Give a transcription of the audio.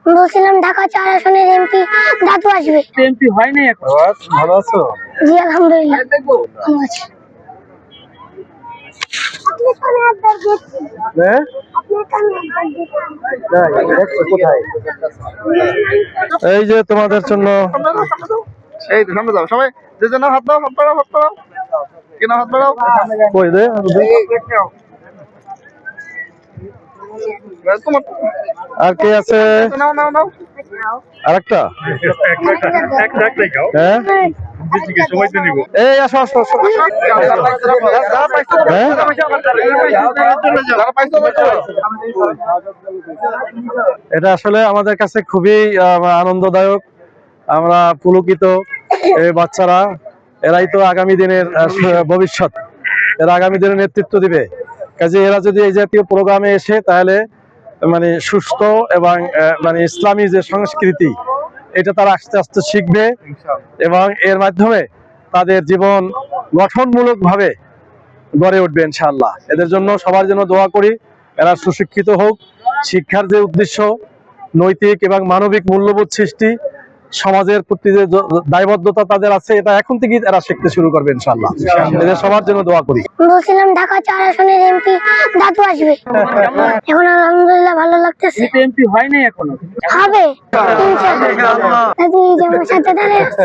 বলছিলাম ঢাকা 4 আসনের এমপি দাদু আসবে। এমপি হয় নাই এখন। ভালো আছো? জি আলহামদুলিল্লাহ ভালো আছি। আপনি কোন একবার দেখছেন? হ্যাঁ? আপনি কোন একবার দেখছেন? কোথায়? এই যে তোমাদের জন্য এই তো সামনে যাও সবাই, যে যেন হাত দাও, হাত বাড়াও, হাত বাড়াও, কেন হাত বাড়াও, কই দে তোমার আর কে আছে? নাও নাও নাও। আরেকটা? হ্যাঁ এই আসো আসো আসো। হ্যাঁ? যারা পাইছো বলছো। এটা আসলে আমাদের কাছে খুবই আনন্দদায়ক। আমরা পুলকিত। এই বাচ্চারা এরাই তো আগামী দিনের ভবিষ্যৎ। এরা আগামী দিনের নেতৃত্ব দিবে। কাজে এরা যদি এই জাতীয় প্রোগ্রামে এসে তাহলে মানে সুস্থ এবং মানে ইসলামী যে সংস্কৃতি এটা তারা আস্তে আস্তে শিখবে এবং এর মাধ্যমে তাদের জীবন গঠনমূলক ভাবে গড়ে উঠবে ইনশাআল্লাহ। এদের জন্য সবার জন্য দোয়া করি, এরা সুশিক্ষিত হোক। শিক্ষার যে উদ্দেশ্য নৈতিক এবং মানবিক মূল্যবোধ সৃষ্টি, সমাজের প্রতি যে দায়বদ্ধতা তাদের আছে, এটা এখন থেকেই এরা শিখতে শুরু করবে ইনশাআল্লাহ। এদের সবার জন্য দোয়া করি। বলছিলাম ঢাকা 4 আসনের এমপি দাদু আসবে। এখন আলহামদুলিল্লাহ ভালো লাগতেছে। এমপি হয় নাই এখনো। হবে ইনশাআল্লাহ। দাদু এই যে আমার সাথে দাঁড়িয়ে আছে।